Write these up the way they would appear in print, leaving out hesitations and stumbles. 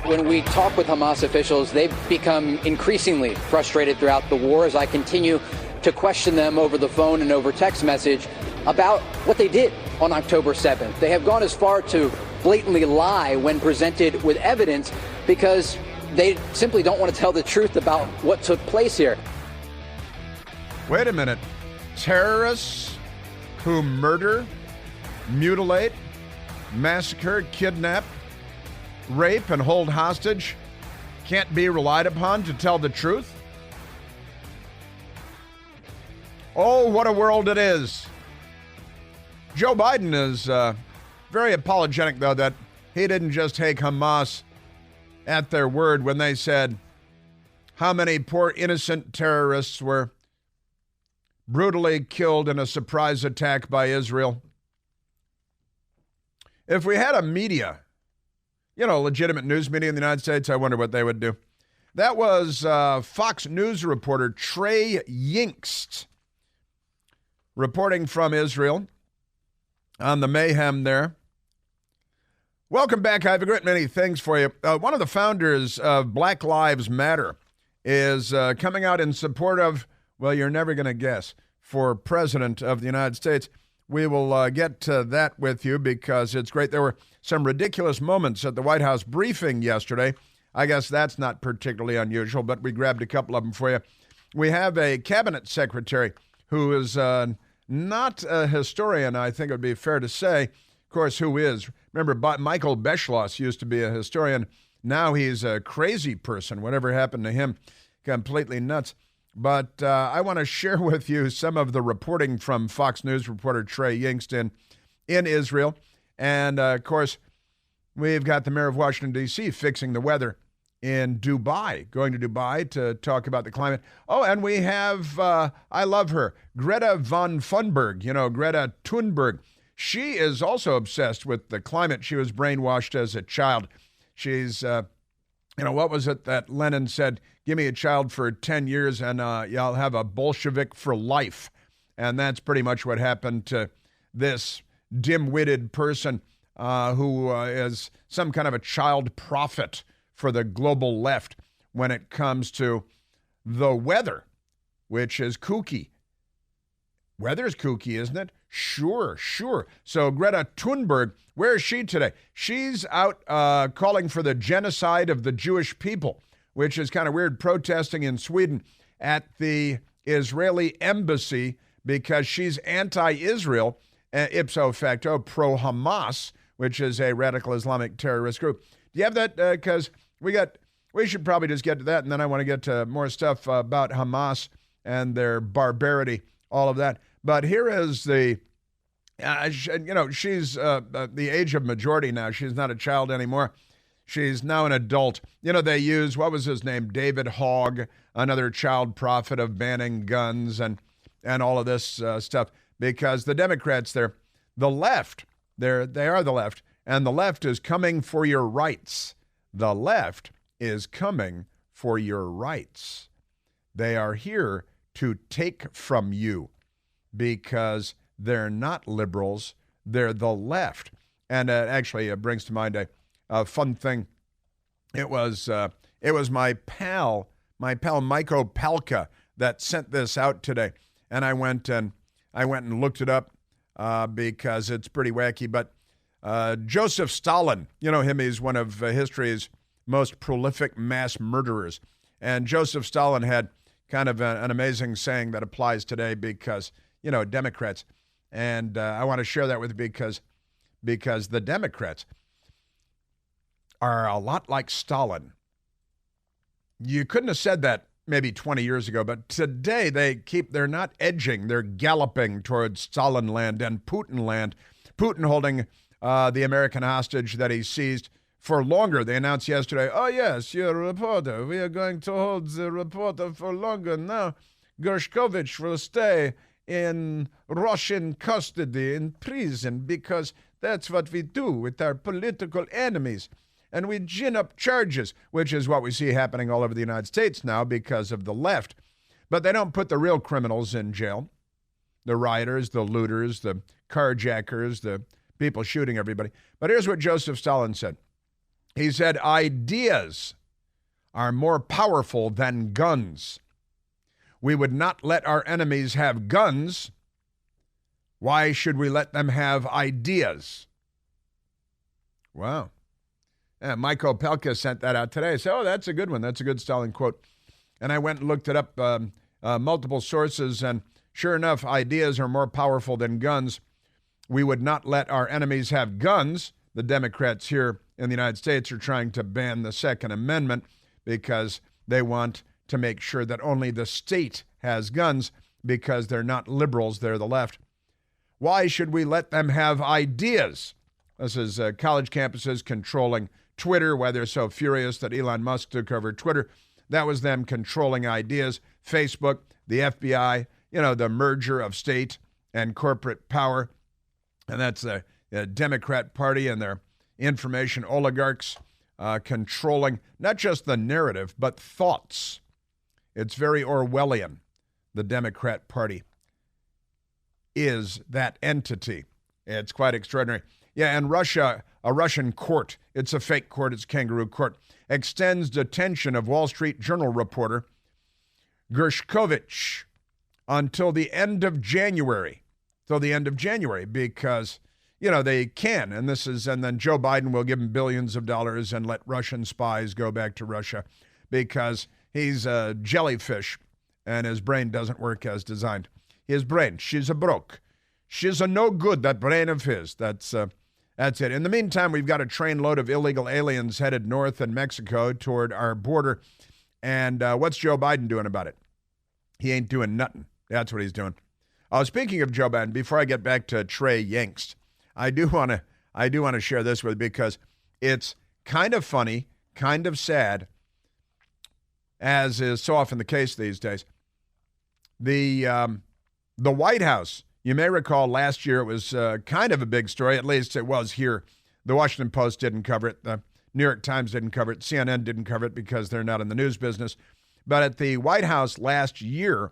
When we talk with Hamas officials, they've become increasingly frustrated throughout the war as I continue to question them over the phone and over text message about what they did on October 7th. They have gone as far to blatantly lie when presented with evidence because they simply don't want to tell the truth about what took place here. Wait a minute. Terrorists who murder, mutilate, massacre, kidnap, rape, and hold hostage can't be relied upon to tell the truth? Oh, what a world it is. Joe Biden is very apologetic, though, that he didn't just take Hamas at their word when they said how many poor innocent terrorists were brutally killed in a surprise attack by Israel. If we had a media, legitimate news media in the United States, I wonder what they would do. That was Fox News reporter Trey Yingst reporting from Israel on the mayhem there. Welcome back. I have a great many things for you. One of the founders of Black Lives Matter is coming out in support of, well, you're never going to guess, for President of the United States. We will get to that with you because it's great. There were some ridiculous moments at the White House briefing yesterday. I guess that's not particularly unusual, but we grabbed a couple of them for you. We have a cabinet secretary who is not a historian, I think it would be fair to say. Of course, who is? Remember, Michael Beschloss used to be a historian. Now he's a crazy person. Whatever happened to him, completely nuts. But I want to share with you some of the reporting from Fox News reporter Trey Yingst in Israel. And, of course, we've got the mayor of Washington, D.C. fixing the weather in Dubai, going to Dubai to talk about the climate. Oh, and we have, I love her, Greta von Thunberg, Greta Thunberg. She is also obsessed with the climate. She was brainwashed as a child. She's, what was it that Lenin said? Give me a child for 10 years and you'll have a Bolshevik for life. And that's pretty much what happened to this dim-witted person who is some kind of a child prophet for the global left when it comes to the weather, which is kooky. Weather's kooky, isn't it? Sure. So Greta Thunberg, where is she today? She's out calling for the genocide of the Jewish people, which is kind of weird, protesting in Sweden at the Israeli embassy because she's anti-Israel, ipso facto pro-Hamas, which is a radical Islamic terrorist group. Do you have that? Because we should probably just get to that, and then I want to get to more stuff about Hamas and their barbarity, all of that. But here is the, she's the age of majority now. She's not a child anymore. She's now an adult. They use, what was his name? David Hogg, another child prophet of banning guns and all of this stuff, because the Democrats, they're the left. They are the left, and the left is coming for your rights. The left is coming for your rights. They are here to take from you because they're not liberals. They're the left. And actually, it brings to mind a fun thing. It was my pal Miko Palka that sent this out today, and I went and looked it up because it's pretty wacky. But Joseph Stalin, him, he's one of history's most prolific mass murderers, and Joseph Stalin had kind of an amazing saying that applies today because Democrats, and I want to share that with you because the Democrats are a lot like Stalin. You couldn't have said that maybe 20 years ago, but today they're not edging, they're galloping towards Stalin land and Putin land. Putin holding the American hostage that he seized for longer. They announced yesterday, oh yes, you're a reporter. We are going to hold the reporter for longer. Now Gershkovich will stay in Russian custody in prison because that's what we do with our political enemies. And we gin up charges, which is what we see happening all over the United States now because of the left. But they don't put the real criminals in jail. The rioters, the looters, the carjackers, the people shooting everybody. But here's what Joseph Stalin said. He said, ideas are more powerful than guns. We would not let our enemies have guns. Why should we let them have ideas? Wow. Yeah, Mike Opelka sent that out today. I said, oh, that's a good one. That's a good Stalin quote. And I went and looked it up, multiple sources, and sure enough, ideas are more powerful than guns. We would not let our enemies have guns. The Democrats here in the United States are trying to ban the Second Amendment because they want to make sure that only the state has guns because they're not liberals, they're the left. Why should we let them have ideas? This is college campuses controlling Twitter, why they're so furious that Elon Musk took over Twitter. That was them controlling ideas. Facebook, the FBI, the merger of state and corporate power. And that's the Democrat Party and their information oligarchs controlling not just the narrative, but thoughts. It's very Orwellian. The Democrat Party is that entity. It's quite extraordinary. Yeah, and Russia, a Russian court, it's a fake court, it's kangaroo court, extends detention of Wall Street Journal reporter Gershkovich until the end of January. Because, they can. And then Joe Biden will give him billions of dollars and let Russian spies go back to Russia because he's a jellyfish and his brain doesn't work as designed. His brain, she's a broke. She's a no good, that brain of his. That's it. In the meantime, we've got a trainload of illegal aliens headed north in Mexico toward our border. And what's Joe Biden doing about it? He ain't doing nothing. That's what he's doing. Speaking of Joe Biden, before I get back to Trey Yingst, I do want to share this with you because it's kind of funny, kind of sad, as is so often the case these days. The White House, you may recall last year it was kind of a big story, at least it was here. The Washington Post didn't cover it. The New York Times didn't cover it. CNN didn't cover it because they're not in the news business. But at the White House last year,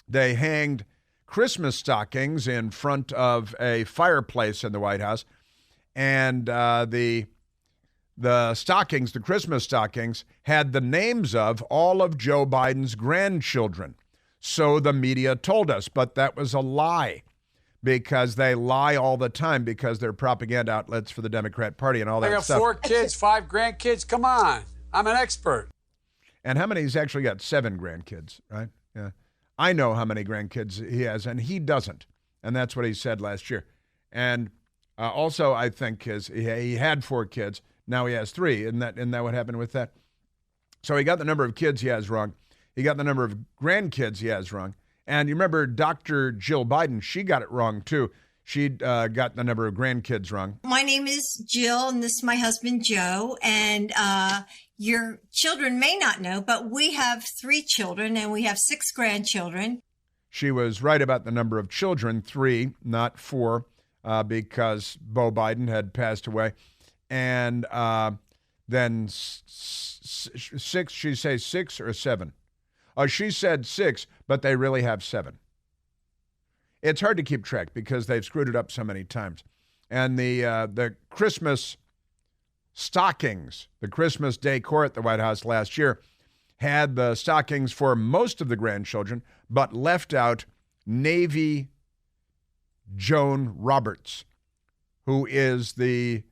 they hanged Christmas stockings in front of a fireplace in the White House. And the stockings, the Christmas stockings, had the names of all of Joe Biden's grandchildren. So the media told us, but that was a lie because they lie all the time because they're propaganda outlets for the Democrat Party and all that stuff. I got 4 kids, 5 grandkids. Come on. I'm an expert. And how many? He's actually got 7 grandkids, right? Yeah. I know how many grandkids he has, and he doesn't. And that's what he said last year. And also, I think he had 4 kids. Now he has 3. Isn't that what happened with that? So he got the number of kids he has wrong. He got the number of grandkids he has wrong. And you remember Dr. Jill Biden, she got it wrong too. She got the number of grandkids wrong. My name is Jill, and this is my husband, Joe. And your children may not know, but we have 3 children, and we have 6 grandchildren. She was right about the number of children, 3, not 4, because Beau Biden had passed away. And then 6, she say 6 or 7? She said 6, but they really have 7. It's hard to keep track because they've screwed it up so many times. And the Christmas stockings, the Christmas decor at the White House last year, had the stockings for most of the grandchildren, but left out Navy Joan Roberts, who is the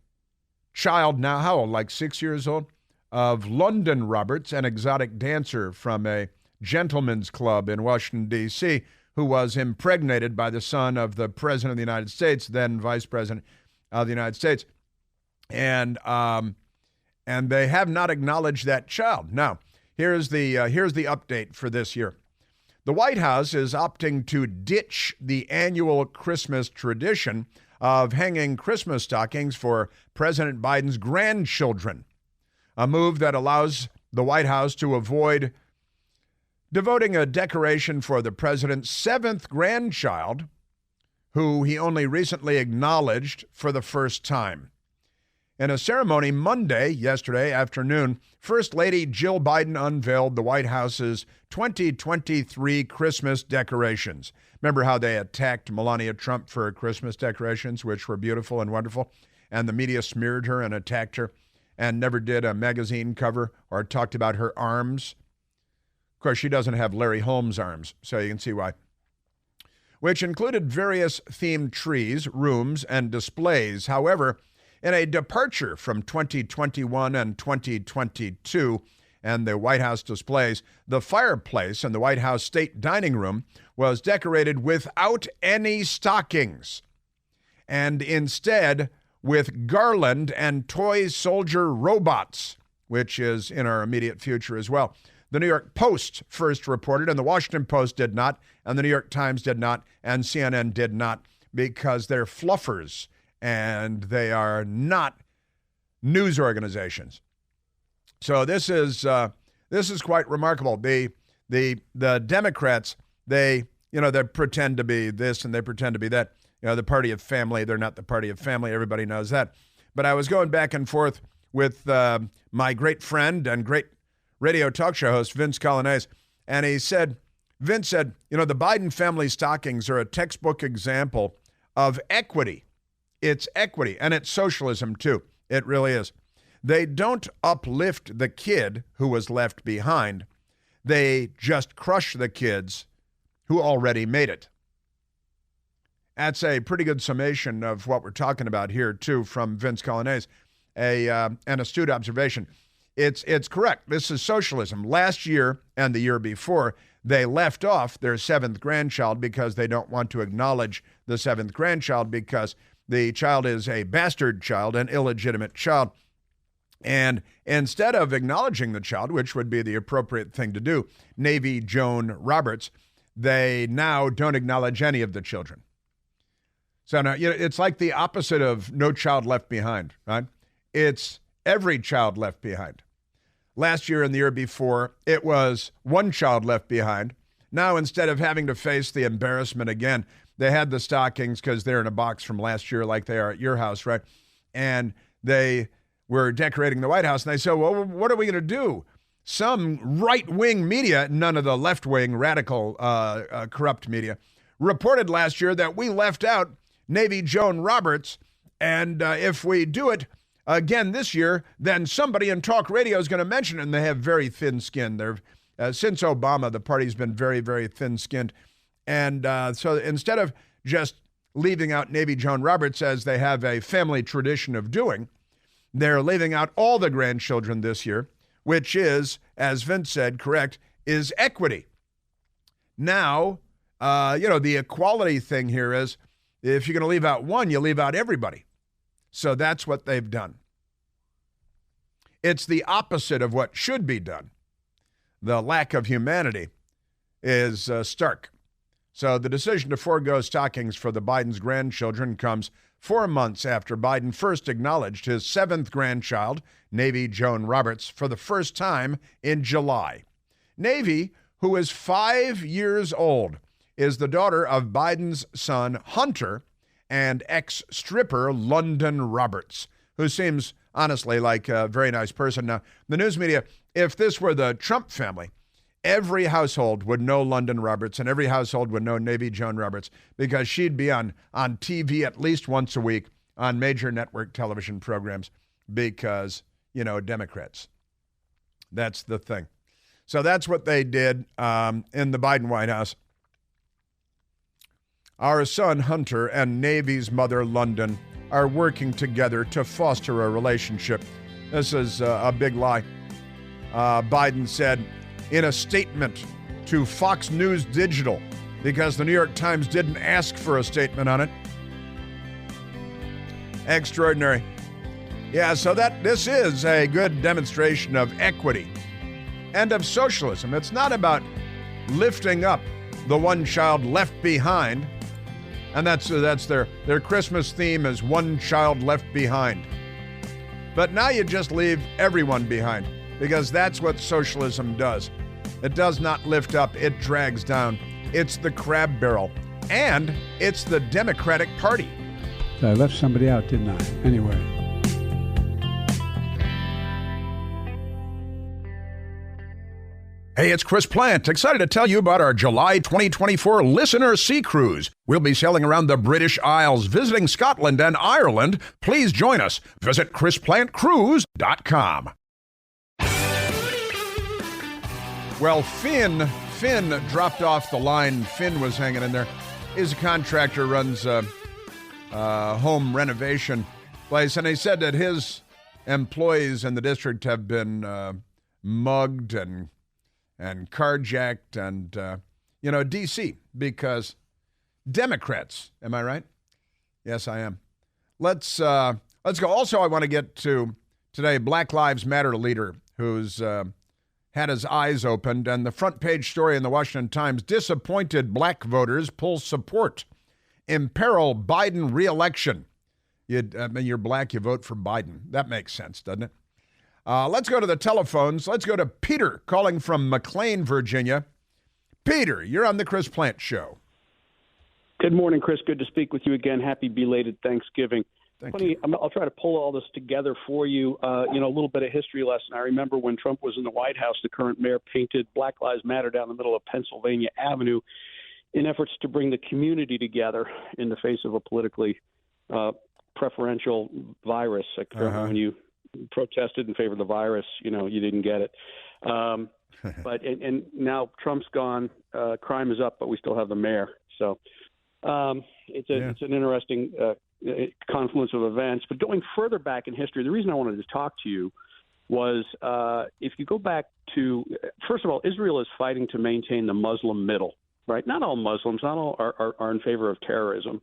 child now, how old, like 6 years old, of London Roberts, an exotic dancer from a gentleman's club in Washington, D.C., who was impregnated by the son of the President of the United States, then Vice President of the United States. And they have not acknowledged that child. Now, here's the update for this year. The White House is opting to ditch the annual Christmas tradition of hanging Christmas stockings for President Biden's grandchildren, a move that allows the White House to avoid devoting a decoration for the president's 7th grandchild, who he only recently acknowledged for the first time. In a ceremony yesterday afternoon, First Lady Jill Biden unveiled the White House's 2023 Christmas decorations. Remember how they attacked Melania Trump for Christmas decorations, which were beautiful and wonderful, and the media smeared her and attacked her. and never did a magazine cover or talked about her arms. Of course, she doesn't have Larry Holmes arms, so you can see why. Which included various themed trees, rooms, and displays. However, in a departure from 2021 and 2022 and the White House displays, the fireplace in the White House State Dining Room was decorated without any stockings, and instead with garland and toy soldier robots, which is in our immediate future as well. The New York Post first reported, and the Washington Post did not, and the New York Times did not, and CNN did not, because they're fluffers, and they are not news organizations. So this is quite remarkable. The Democrats, they pretend to be this and they pretend to be that. The party of family. They're not the party of family. Everybody knows that. But I was going back and forth with my great friend and great radio talk show host, Vince Colonnese, and Vince said, the Biden family stockings are a textbook example of equity. It's equity, and it's socialism, too. It really is. They don't uplift the kid who was left behind. They just crush the kids who already made it. That's a pretty good summation of what we're talking about here, too, from Vince Colonnese, an astute observation. It's correct. This is socialism. Last year and the year before, they left off their seventh grandchild because they don't want to acknowledge the seventh grandchild because the child is a bastard child, an illegitimate child. And instead of acknowledging the child, which would be the appropriate thing to do, Navy Joan Roberts, they now don't acknowledge any of the children. So now, it's like the opposite of No Child Left Behind, right? It's every child left behind. Last year and the year before, it was one child left behind. Now, instead of having to face the embarrassment again, they had the stockings because they're in a box from last year like they are at your house, right? And they were decorating the White House, and they said, well, what are we going to do? Some right-wing media, none of the left-wing, radical, corrupt media, reported last year that we left out Navy Joan Roberts, and if we do it again this year, then somebody in talk radio is going to mention it, and they have very thin skin. They're since Obama, the party's been very, very thin-skinned. And so instead of just leaving out Navy Joan Roberts, as they have a family tradition of doing, they're leaving out all the grandchildren this year, which is, as Vince said, correct, is equity. Now, the equality thing here is, if you're going to leave out one, you leave out everybody. So that's what they've done. It's the opposite of what should be done. The lack of humanity is stark. So the decision to forego stockings for the Biden's grandchildren comes 4 months after Biden first acknowledged his seventh grandchild, Navy Joan Roberts, for the first time in July. Navy, who is 5 years old, is the daughter of Biden's son, Hunter, and ex-stripper London Roberts, who seems, honestly, like a very nice person. Now, the news media, if this were the Trump family, every household would know London Roberts, and every household would know Navy Joan Roberts, because she'd be on TV at least once a week on major network television programs because, Democrats. That's the thing. So that's what they did in the Biden White House. Our son, Hunter, and Navy's mother, London, are working together to foster a relationship. This is a big lie. Biden said in a statement to Fox News Digital, because the New York Times didn't ask for a statement on it. Extraordinary. Yeah, so this is a good demonstration of equity and of socialism. It's not about lifting up the one child left behind. And that's their Christmas theme is One Child Left Behind. But now you just leave everyone behind, because that's what socialism does. It does not lift up, it drags down. It's the crab barrel, and it's the Democratic Party. So I left somebody out, didn't I? Anyway. Hey, it's Chris Plant. Excited to tell you about our July 2024 Listener Sea Cruise. We'll be sailing around the British Isles, visiting Scotland and Ireland. Please join us. Visit chrisplantcruise.com. Well, Finn dropped off the line. Finn was hanging in there. He's a contractor, runs a home renovation place, and he said that his employees in the district have been mugged and carjacked and, D.C. because Democrats. Am I right? Yes, I am. Let's go. Also, I want to get to today Black Lives Matter leader who's had his eyes opened, and the front page story in the Washington Times: disappointed black voters pull support, imperil Biden re-election. You're black, you vote for Biden. That makes sense, doesn't it? Let's go to the telephones. Let's go to Peter calling from McLean, Virginia. Peter, you're on the Chris Plant Show. Good morning, Chris. Good to speak with you again. Happy belated Thanksgiving. Thank you. I'll try to pull all this together for you. A little bit of history lesson. I remember when Trump was in the White House, the current mayor painted Black Lives Matter down the middle of Pennsylvania Avenue in efforts to bring the community together in the face of a politically preferential virus. When you protested in favor of the virus, you didn't get it. But now Trump's gone, crime is up, but we still have the mayor. So it's an interesting confluence of events. But going further back in history, the reason I wanted to talk to you was if you go back to, first of all, Israel is fighting to maintain the Muslim middle, right? Not all Muslims, not all are in favor of terrorism.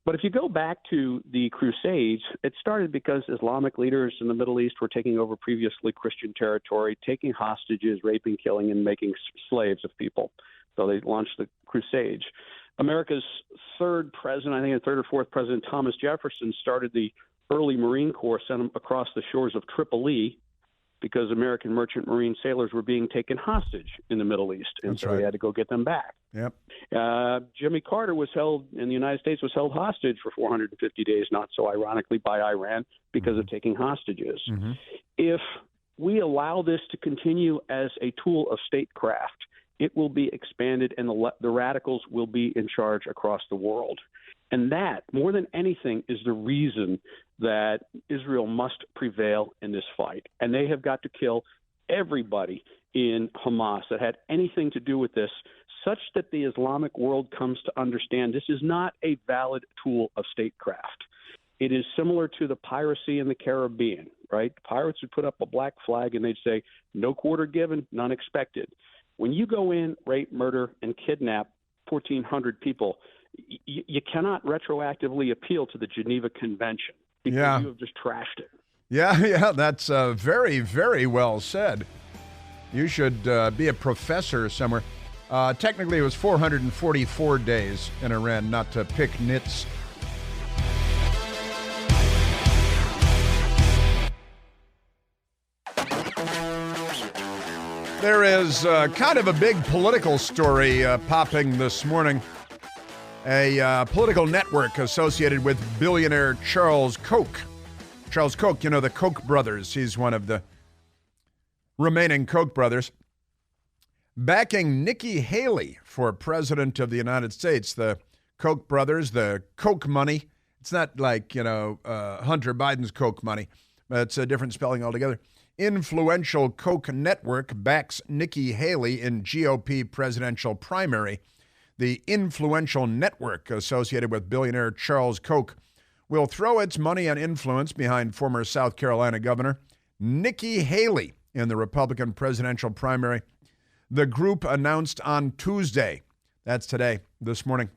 But if you go back to the Crusades, it started because Islamic leaders in the Middle East were taking over previously Christian territory, taking hostages, raping, killing, and making slaves of people. So they launched the Crusades. America's third president, I think the third or fourth president, Thomas Jefferson, started the early Marine Corps, sent them across the shores of Tripoli because American merchant marine sailors were being taken hostage in the Middle East, and That's so right. they had to go get them back. Yep. Jimmy Carter was held in the United States, was held hostage for 450 days, not so ironically by Iran, because of taking hostages. Mm-hmm. If we allow this to continue as a tool of statecraft, it will be expanded and the radicals will be in charge across the world. And that, more than anything, is the reason that Israel must prevail in this fight. And they have got to kill everybody in Hamas that had anything to do with this, such that the Islamic world comes to understand this is not a valid tool of statecraft. It is similar to the piracy in the Caribbean, right? Pirates would put up a black flag and they'd say, no quarter given, none expected. When you go in, rape, murder, and kidnap 1,400 people, you cannot retroactively appeal to the Geneva Convention because you have just trashed it. Yeah, that's very, very well said. You should be a professor somewhere. Technically, it was 444 days in Iran, not to pick nits. There is kind of a big political story popping this morning. A political network associated with billionaire Charles Koch. Charles Koch, the Koch brothers. He's one of the remaining Koch brothers. Backing Nikki Haley for president of the United States. The Koch brothers, the Koch money. It's not like, Hunter Biden's Koch money. It's a different spelling altogether. Influential Koch network backs Nikki Haley in GOP presidential primary. The influential network associated with billionaire Charles Koch will throw its money and influence behind former South Carolina Governor Nikki Haley in the Republican presidential primary. The group announced on Tuesday, that's today, this morning,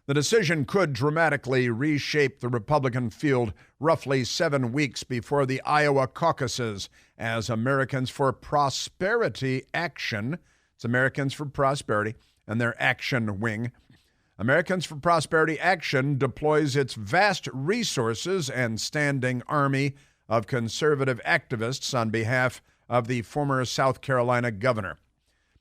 the decision could dramatically reshape the Republican field roughly 7 weeks before the Iowa caucuses as Americans for Prosperity Action, it's Americans for Prosperity, and their action wing. Americans for Prosperity Action deploys its vast resources and standing army of conservative activists on behalf of the former South Carolina governor.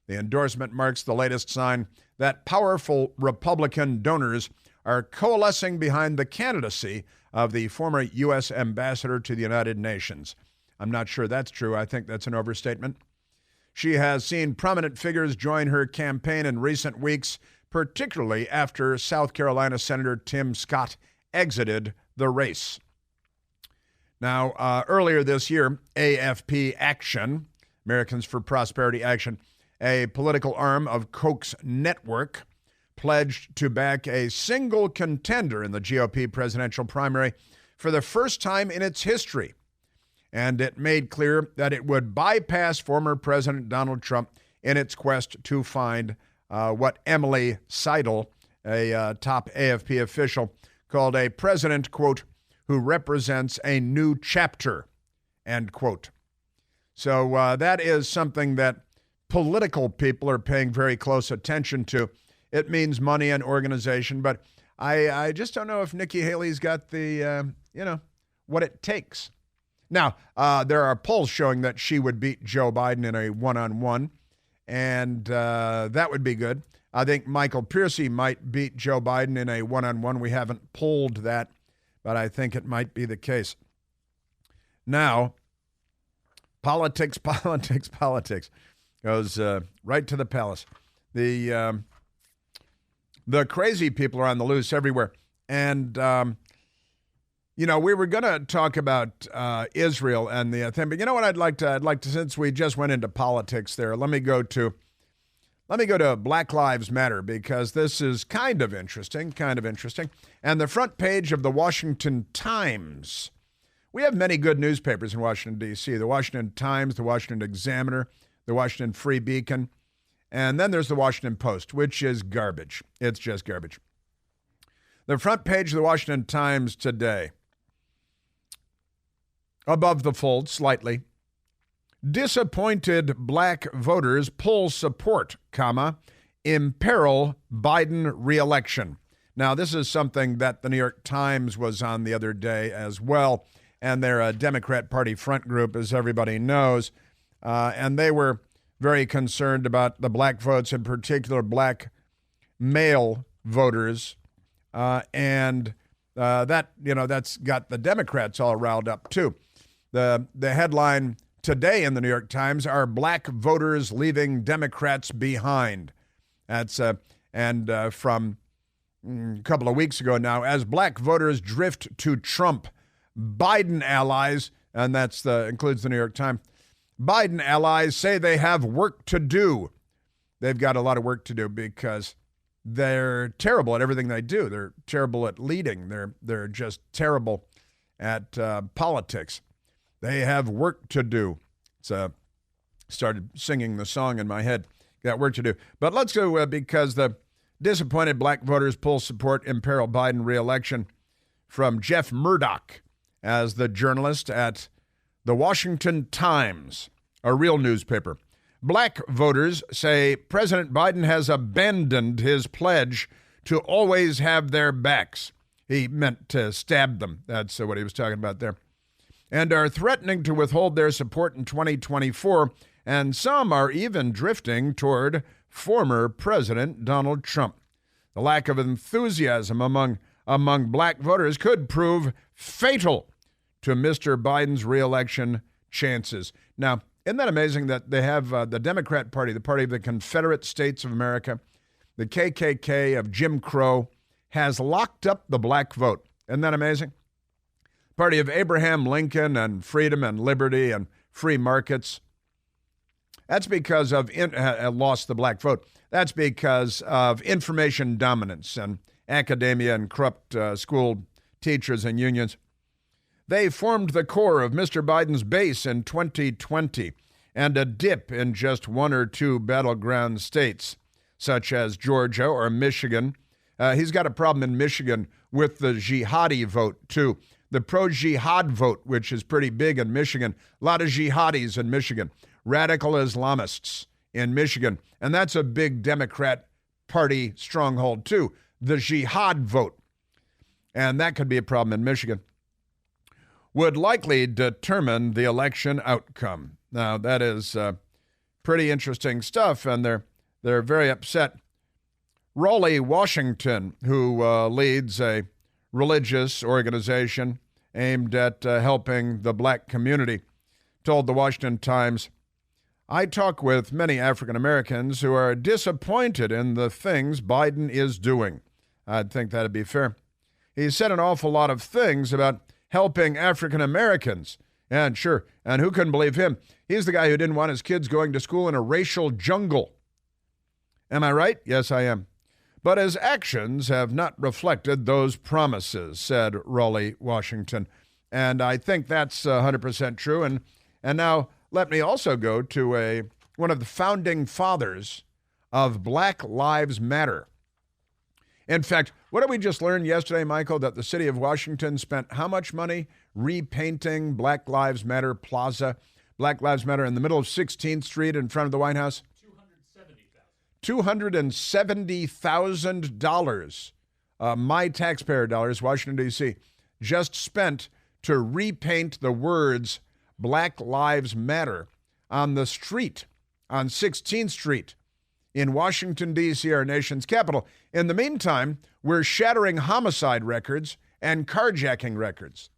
The endorsement marks the latest sign that powerful Republican donors are coalescing behind the candidacy of the former U.S. ambassador to the United Nations. I'm not sure that's true. I think that's an overstatement. She has seen prominent figures join her campaign in recent weeks, particularly after South Carolina Senator Tim Scott exited the race. Now, earlier this year, AFP Action, Americans for Prosperity Action, a political arm of Koch's network, pledged to back a single contender in the GOP presidential primary for the first time in its history. And it made clear that it would bypass former President Donald Trump in its quest to find what Emily Seidel, a top AFP official, called a president, quote, who represents a new chapter, end quote. So that is something that political people are paying very close attention to. It means money and organization, but I just don't know if Nikki Haley's got the, what it takes. Now, there are polls showing that she would beat Joe Biden in a one-on-one, and that would be good. I think Michael Piercy might beat Joe Biden in a one-on-one. We haven't polled that, but I think it might be the case. Now, politics goes right to the palace. The crazy people are on the loose everywhere. And, we were going to talk about Israel and the thing, but you know what I'd like to, since we just went into politics there, let me go to Black Lives Matter, because this is kind of interesting. And the front page of the Washington Times. We have many good newspapers in Washington, D.C. The Washington Times, the Washington Examiner, the Washington Free Beacon, and then there's the Washington Post, which is garbage. It's just garbage. The front page of the Washington Times today, above the fold slightly, disappointed black voters pull support, imperil Biden re-election. Now, this is something that the New York Times was on the other day as well, and they're a Democrat Party front group, as everybody knows, and they were very concerned about the black votes, in particular black male voters, and that's got the Democrats all riled up too. The headline today in the New York Times are black voters leaving Democrats behind. That's from a couple of weeks ago now. As black voters drift to Trump, Biden allies, and includes the New York Times, Biden allies say they have work to do. They've got a lot of work to do because they're terrible at everything they do. They're terrible at leading. They're just terrible at politics. They have work to do. So started singing the song in my head. Got work to do. But let's go because the disappointed black voters pull support, imperil Biden re-election, from Jeff Murdoch as the journalist at the Washington Times, a real newspaper. Black voters say President Biden has abandoned his pledge to always have their backs. He meant to stab them. That's what he was talking about there. And are threatening to withhold their support in 2024, and some are even drifting toward former President Donald Trump. The lack of enthusiasm among black voters could prove fatal to Mr. Biden's re-election chances. Now, isn't that amazing that they have the Democrat Party, the party of the Confederate States of America, the KKK of Jim Crow, has locked up the black vote. Isn't that amazing? Party of Abraham Lincoln and freedom and liberty and free markets. That's because of lost the black vote. That's because of information dominance and academia and corrupt school teachers and unions. They formed the core of Mr. Biden's base in 2020 and a dip in just one or two battleground states, such as Georgia or Michigan. He's got a problem in Michigan with the jihadi vote, too. The pro-jihad vote, which is pretty big in Michigan. A lot of jihadis in Michigan. Radical Islamists in Michigan. And that's a big Democrat Party stronghold, too. The jihad vote. And that could be a problem in Michigan. Would likely determine the election outcome. Now, that is pretty interesting stuff, and they're very upset. Raleigh, Washington, who leads a religious organization aimed at helping the black community, told the Washington Times, I talk with many African Americans who are disappointed in the things Biden is doing. I'd think that'd be fair. He said an awful lot of things about helping African Americans. And sure, and who couldn't believe him? He's the guy who didn't want his kids going to school in a racial jungle. Am I right? Yes, I am. But his actions have not reflected those promises, said Raleigh, Washington. And I think that's 100% true. And now let me also go to one of the founding fathers of Black Lives Matter. In fact, what did we just learn yesterday, Michael, that the city of Washington spent how much money repainting Black Lives Matter Plaza, Black Lives Matter in the middle of 16th Street in front of the White House? $270,000, my taxpayer dollars, Washington, D.C., just spent to repaint the words Black Lives Matter on the street, on 16th Street in Washington, D.C., our nation's capital. In the meantime, we're shattering homicide records and carjacking records.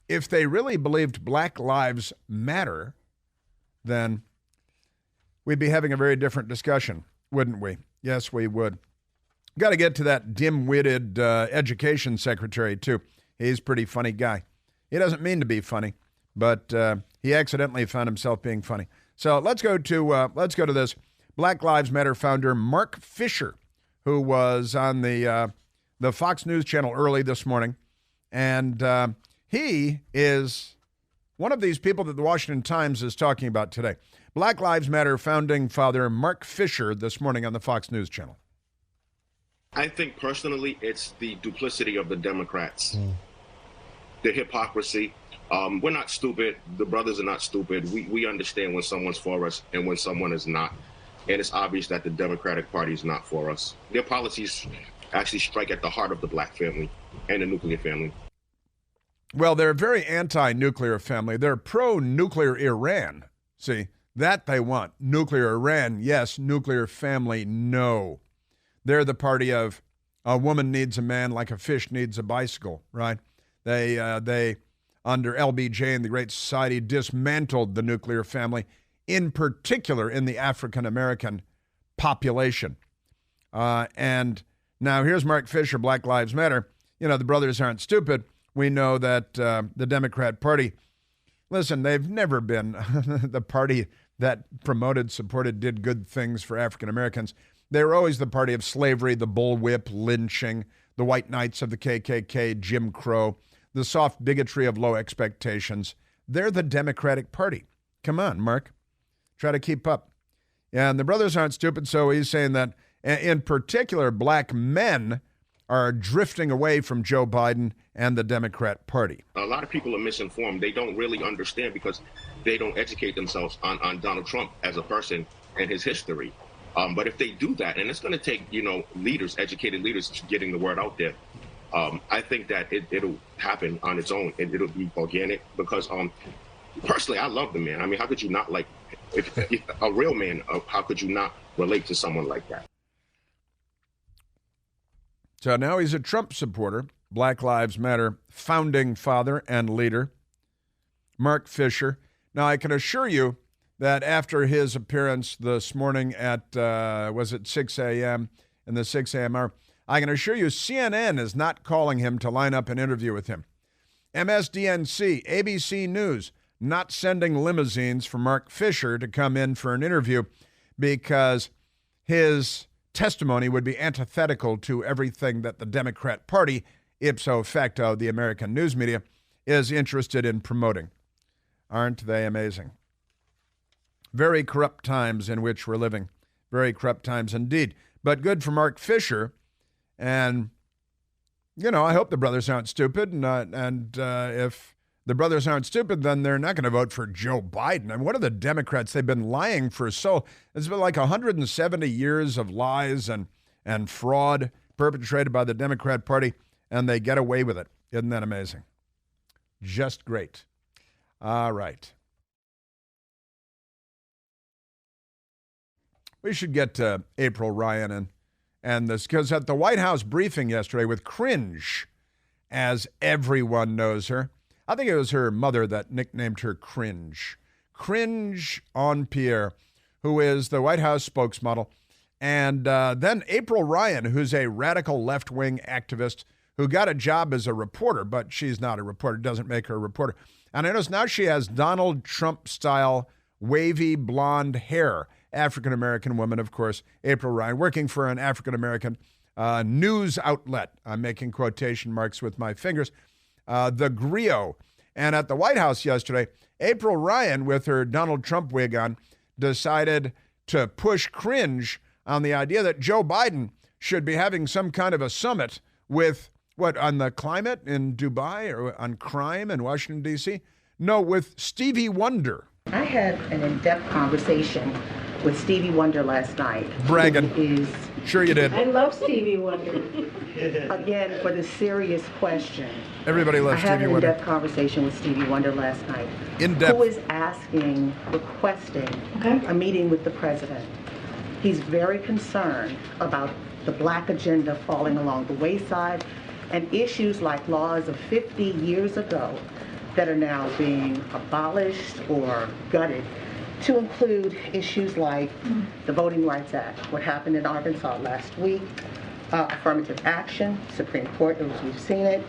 If they really believed Black Lives Matter, then we'd be having a very different discussion, wouldn't we? Yes, we would. Got to get to that dim-witted education secretary, too. He's a pretty funny guy. He doesn't mean to be funny, but he accidentally found himself being funny. So let's go to this. Black Lives Matter founder Mark Fisher, who was on the Fox News channel early this morning, and he is one of these people that the Washington Times is talking about today. Black Lives Matter founding father Mark Fisher this morning on the Fox News channel. I think personally it's the duplicity of the Democrats, the hypocrisy. We're not stupid. The brothers are not stupid. We understand when someone's for us and when someone is not. And it's obvious that the Democratic Party is not for us. Their policies actually strike at the heart of the black family and the nuclear family. Well, they're a very anti-nuclear family. They're pro-nuclear Iran. See, that they want. Nuclear Iran, yes. Nuclear family, no. They're the party of a woman needs a man like a fish needs a bicycle, right? They under LBJ and the Great Society, dismantled the nuclear family, in particular in the African-American population. And now here's Mark Fisher, Black Lives Matter. You know, the brothers aren't stupid. We know that the Democrat Party, listen, they've never been the party that promoted, supported, did good things for African-Americans. They were always the party of slavery, the bullwhip, lynching, the white knights of the KKK, Jim Crow, the soft bigotry of low expectations. They're the Democratic Party. Come on, Mark. Try to keep up. And the brothers aren't stupid, so he's saying that, in particular, black men are drifting away from Joe Biden and the Democrat Party. A lot of people are misinformed. They don't really understand because they don't educate themselves on Donald Trump as a person and his history. But if they do that, and it's going to take, leaders, educated leaders, getting the word out there, I think that it'll happen on its own, and it'll be organic because personally, I love the man. I mean, how could you not like, if a real man, how could you not relate to someone like that? So now he's a Trump supporter, Black Lives Matter founding father and leader, Mark Fisher. Now, I can assure you that after his appearance this morning at, 6 a.m., in the 6 a.m. hour, I can assure you CNN is not calling him to line up an interview with him. MSDNC, ABC News, not sending limousines for Mark Fisher to come in for an interview because his testimony would be antithetical to everything that the Democrat Party, ipso facto, the American news media, is interested in promoting. Aren't they amazing? Very corrupt times in which we're living. Very corrupt times indeed. But good for Mark Fisher. And, I hope the brothers aren't stupid. And if the brothers aren't stupid, then they're not going to vote for Joe Biden. I mean, what are the Democrats? They've been lying for it's been like 170 years of lies and fraud perpetrated by the Democrat Party, and they get away with it. Isn't that amazing? Just great. All right. We should get to April Ryan and this, because at the White House briefing yesterday with Cringe, as everyone knows her, I think it was her mother that nicknamed her Cringe. Cringe on Pierre, who is the White House spokesmodel, and then April Ryan, who's a radical left-wing activist who got a job as a reporter, but she's not a reporter, doesn't make her a reporter. And I notice now she has Donald Trump-style wavy blonde hair. African-American woman, of course, April Ryan, working for an African-American news outlet. I'm making quotation marks with my fingers. The Griot. And at the White House yesterday, April Ryan, with her Donald Trump wig on, decided to push cringe on the idea that Joe Biden should be having some kind of a summit with, on the climate in Dubai or on crime in Washington, D.C.? No, with Stevie Wonder. I had an in-depth conversation with Stevie Wonder last night. Bragging. Sure you did. I love Stevie Wonder. Again, for the serious question. Everybody loves Stevie Wonder. I had an in-depth conversation with Stevie Wonder last night. In-depth. Who is requesting a meeting with the president. He's very concerned about the black agenda falling along the wayside and issues like laws of 50 years ago that are now being abolished or gutted, to include issues like the Voting Rights Act, what happened in Arkansas last week, affirmative action, Supreme Court, as we've seen it,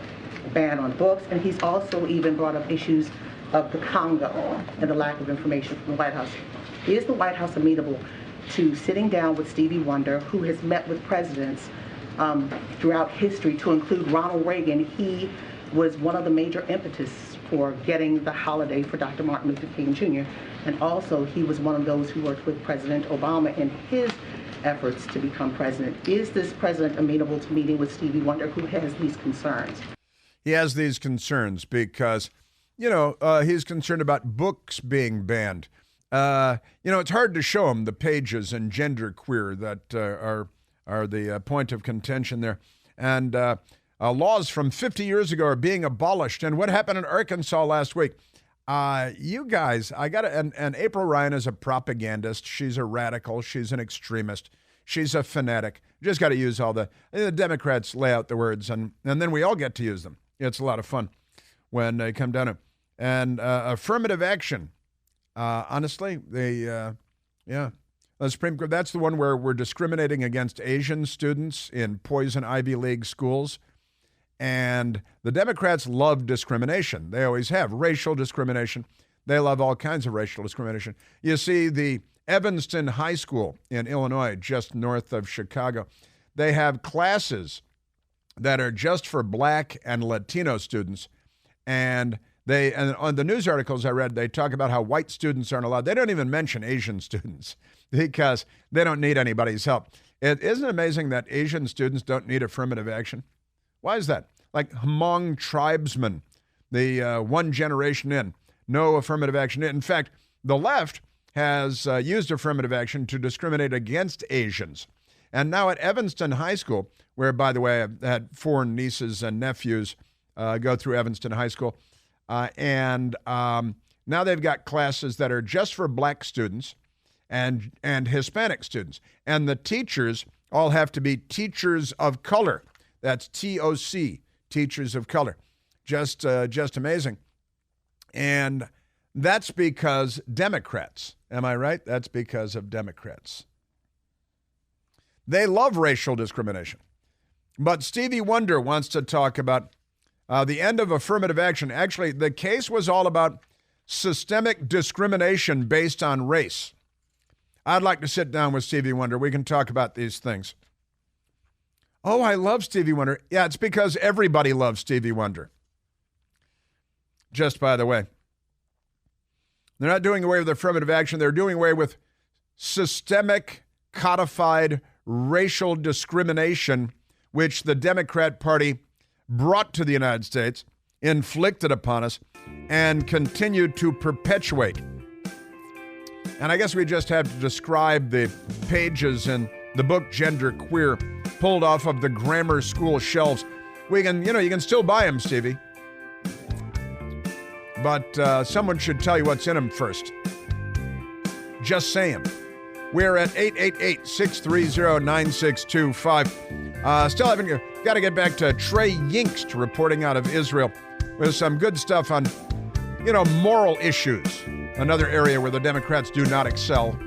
ban on books, and he's also even brought up issues of the Congo and the lack of information from the White House. Is the White House amenable to sitting down with Stevie Wonder, who has met with presidents throughout history, to include Ronald Reagan? He was one of the major impetus for getting the holiday for Dr. Martin Luther King Jr. And also he was one of those who worked with President Obama in his efforts to become president. Is this president amenable to meeting with Stevie Wonder, who has these concerns? He has these concerns because, he's concerned about books being banned. It's hard to show him the pages in genderqueer that are the point of contention there. And laws from 50 years ago are being abolished. And what happened in Arkansas last week? You guys, and April Ryan is a propagandist. She's a radical. She's an extremist. She's a fanatic. You just got to use all the Democrats lay out the words, and then we all get to use them. It's a lot of fun when they come down to it. And affirmative action. Honestly, the Supreme Court, that's the one where we're discriminating against Asian students in poison Ivy League schools. And the Democrats love discrimination. They always have racial discrimination. They love all kinds of racial discrimination. You see, the Evanston High School in Illinois, just north of Chicago, they have classes that are just for black and Latino students. And on the news articles I read, they talk about how white students aren't allowed. They don't even mention Asian students because they don't need anybody's help. Isn't it amazing that Asian students don't need affirmative action? Why is that? Like Hmong tribesmen, the one generation in, no affirmative action. In fact, the left has used affirmative action to discriminate against Asians. And now at Evanston High School, where, by the way, I had 4 nieces and nephews go through Evanston High School, and now they've got classes that are just for black students and Hispanic students. And the teachers all have to be teachers of color. That's TOC, teachers of color. Just amazing. And that's because Democrats. Am I right? That's because of Democrats. They love racial discrimination. But Stevie Wonder wants to talk about the end of affirmative action. Actually, the case was all about systemic discrimination based on race. I'd like to sit down with Stevie Wonder. We can talk about these things. Oh, I love Stevie Wonder. Yeah, it's because everybody loves Stevie Wonder. Just by the way. They're not doing away with affirmative action. They're doing away with systemic, codified racial discrimination, which the Democrat Party brought to the United States, inflicted upon us, and continued to perpetuate. And I guess we just have to describe the pages in the book Genderqueer, pulled off of the grammar school shelves. You can still buy them, Stevie. But someone should tell you what's in them first. Just saying. We're at 888-630-9625. Still haven't got to get back to Trey Yingst reporting out of Israel with some good stuff on, moral issues. Another area where the Democrats do not excel.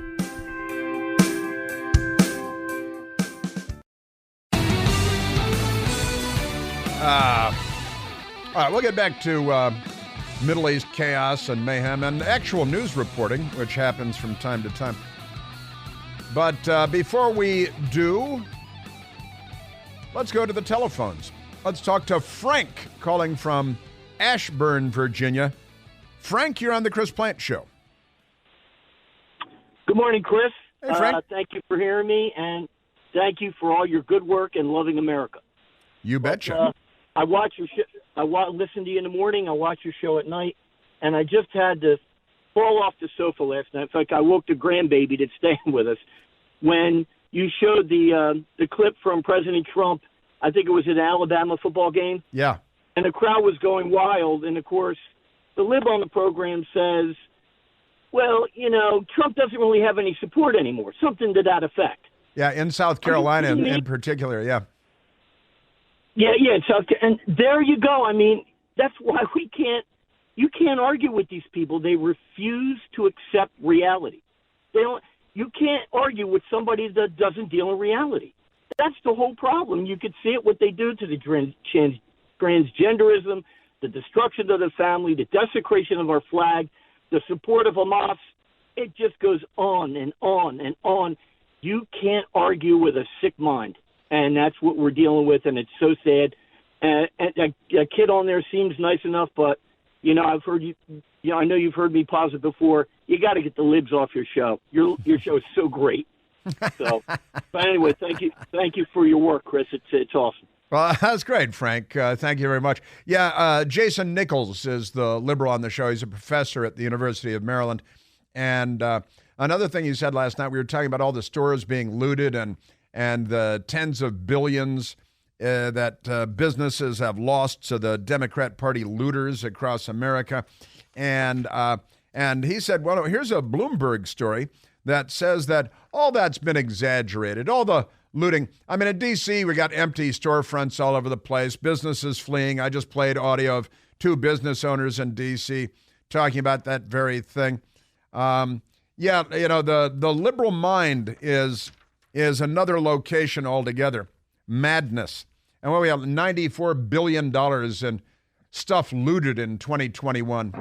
All right, we'll get back to Middle East chaos and mayhem and actual news reporting, which happens from time to time. But before we do, let's go to the telephones. Let's talk to Frank calling from Ashburn, Virginia. Frank, you're on the Chris Plant Show. Good morning, Chris. Hey, Frank. Thank you for hearing me, and thank you for all your good work and loving America. You betcha. I watch your show. Listen to you in the morning. I watch your show at night, and I just had to fall off the sofa last night. In fact, I woke the grandbaby that's staying with us when you showed the clip from President Trump. I think it was an Alabama football game. Yeah. And the crowd was going wild, and of course, the lib on the program says, well, you know, Trump doesn't really have any support anymore, something to that effect. Yeah, in South Carolina in particular, yeah. Yeah, in South Carolina. And there you go. I mean, that's why you can't argue with these people. They refuse to accept reality. You can't argue with somebody that doesn't deal in reality. That's the whole problem. You could see it, what they do to the transgenderism, the destruction of the family, the desecration of our flag, the support of Hamas. It just goes on and on and on. You can't argue with a sick mind, and that's what we're dealing with, and it's so sad. And a kid on there seems nice enough, but, you know, I've heard you, I know you've heard me positive before. You got to get the libs off your show. Your show is so great. So, but anyway, thank you for your work, Chris. It's awesome. Well, that's great, Frank. Thank you very much. Yeah, Jason Nichols is the liberal on the show. He's a professor at the University of Maryland. And another thing you said last night, we were talking about all the stores being looted and the tens of billions that businesses have lost to the Democrat Party looters across America. And he said, well, here's a Bloomberg story that says that all that's been exaggerated, all the looting. I mean, in D.C., we got empty storefronts all over the place, businesses fleeing. I just played audio of 2 business owners in D.C. talking about that very thing. Yeah, you know, the liberal mind is another location altogether. Madness. And what we have, $94 billion in stuff looted in 2021.